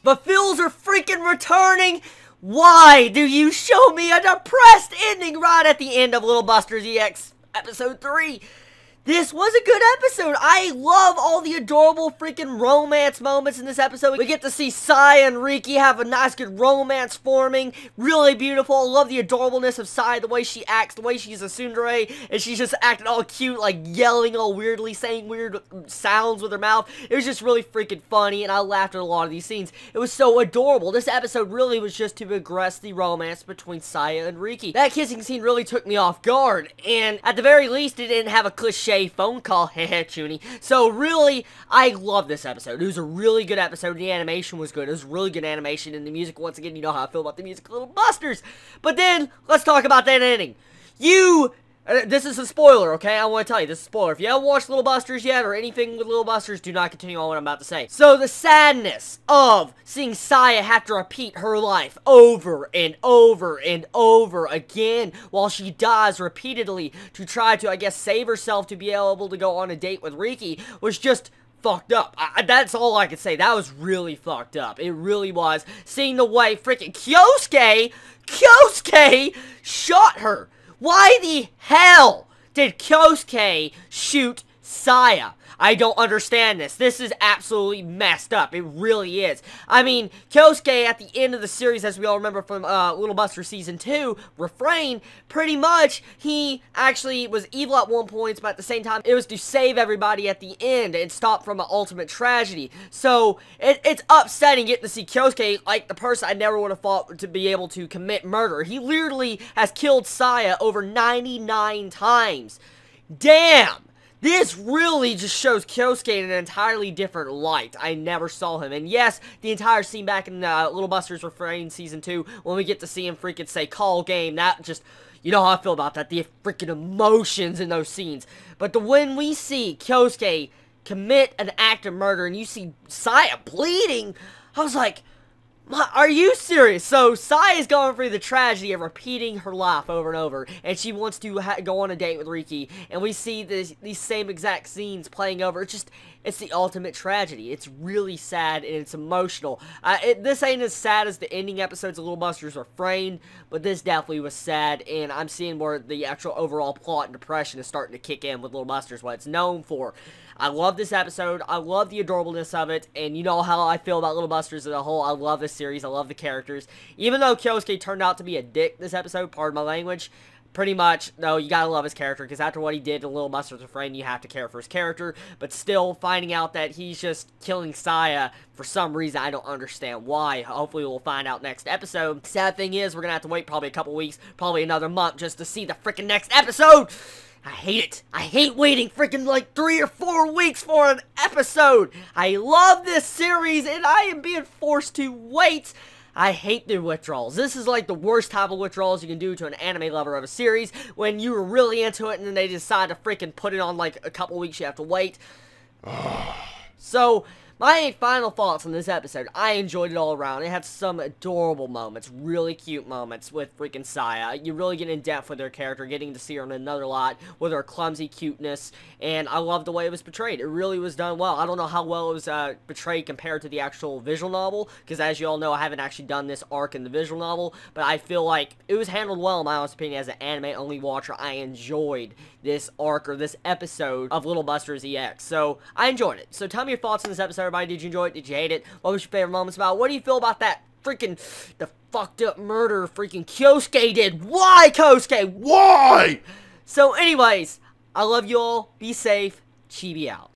but feels are freaking returning. Why do you show me a depressed ending right at the end of Little Busters EX Episode 3? This was a good episode. I love all the adorable freaking romance moments in this episode. We get to see Saya and Riki have a nice good romance forming. Really beautiful. I love the adorableness of Saya, the way she acts, the way she's a tsundere, and she's just acting all cute, like yelling all weirdly, saying weird sounds with her mouth. It was just really freaking funny, and I laughed at a lot of these scenes. It was so adorable. This episode really was just to progress the romance between Saya and Riki. That kissing scene really took me off guard, and at the very least, it didn't have a cliche phone call, heh Chuny. So really, I love this episode. It was a really good episode. The animation was good. It was really good animation, and the music, once again, you know how I feel about the music of Little Busters. But then, let's talk about that ending. This is a spoiler, okay? I want to tell you, this is a spoiler. If you haven't watched Little Busters yet, or anything with Little Busters, do not continue on what I'm about to say. So, the sadness of seeing Saya have to repeat her life over and over and over again, while she dies repeatedly to try to, I guess, save herself to be able to go on a date with Riki, was just fucked up. That's all I can say. That was really fucked up. It really was. Seeing the way freaking KYOUSUKE shot her. Why the hell did KYOUSUKE shoot Saya? I don't understand this. This is absolutely messed up. It really is. I mean, KYOUSUKE at the end of the series, as we all remember from Little Buster Season 2, Refrain, pretty much, he actually was evil at one point, but at the same time, it was to save everybody at the end and stop from an ultimate tragedy. So, it's upsetting getting to see KYOUSUKE, like the person I never would have thought to be able to commit murder. He literally has killed Saya over 99 times. Damn! This really just shows KYOUSUKE in an entirely different light. I never saw him. And yes, the entire scene back in Little Busters Refrain Season 2, when we get to see him freaking say, call game, that just, you know how I feel about that. The freaking emotions in those scenes. But when we see KYOUSUKE commit an act of murder, and you see Saya bleeding, I was like, are you serious? So, Saya's going through the tragedy of repeating her life over and over, and she wants to go on a date with Riki, and we see these same exact scenes playing over. It's the ultimate tragedy. It's really sad, and it's emotional. This ain't as sad as the ending episodes of Little Busters Refrain, but this definitely was sad, and I'm seeing where the actual overall plot and depression is starting to kick in with Little Busters, what it's known for. I love this episode. I love the adorableness of it, and you know how I feel about Little Busters as a whole. I love this series. I love the characters. Even though KYOUSUKE turned out to be a dick this episode, pardon my language, pretty much, no, you gotta love his character, because after what he did to Little Busters Refrain, you have to care for his character, but still, finding out that he's just killing Saya for some reason, I don't understand why. Hopefully, we'll find out next episode. Sad thing is, we're gonna have to wait probably a couple weeks, probably another month, just to see the freaking next episode! I hate it. I hate waiting freaking like 3 or 4 weeks for an episode. I love this series and I am being forced to wait. I hate the withdrawals. This is like the worst type of withdrawals you can do to an anime lover of a series when you were really into it and then they decide to freaking put it on like a couple weeks you have to wait. So, my final thoughts on this episode. I enjoyed it all around. It had some adorable moments, really cute moments with freaking Saya. You really get in depth with her character, getting to see her in another light with her clumsy cuteness, and I loved the way it was portrayed. It really was done well. I don't know how well it was portrayed compared to the actual visual novel, because as you all know, I haven't actually done this arc in the visual novel, but I feel like it was handled well in my honest opinion. As an anime-only watcher, I enjoyed this arc or this episode of Little Busters EX. So, I enjoyed it. So, tell me your thoughts on this episode, everybody. Did you enjoy it? Did you hate it? What was your favorite moments about? What do you feel about that freaking, the fucked up murder freaking KYOUSUKE did? Why, KYOUSUKE? Why? So, anyways, I love you all. Be safe. Chibi out.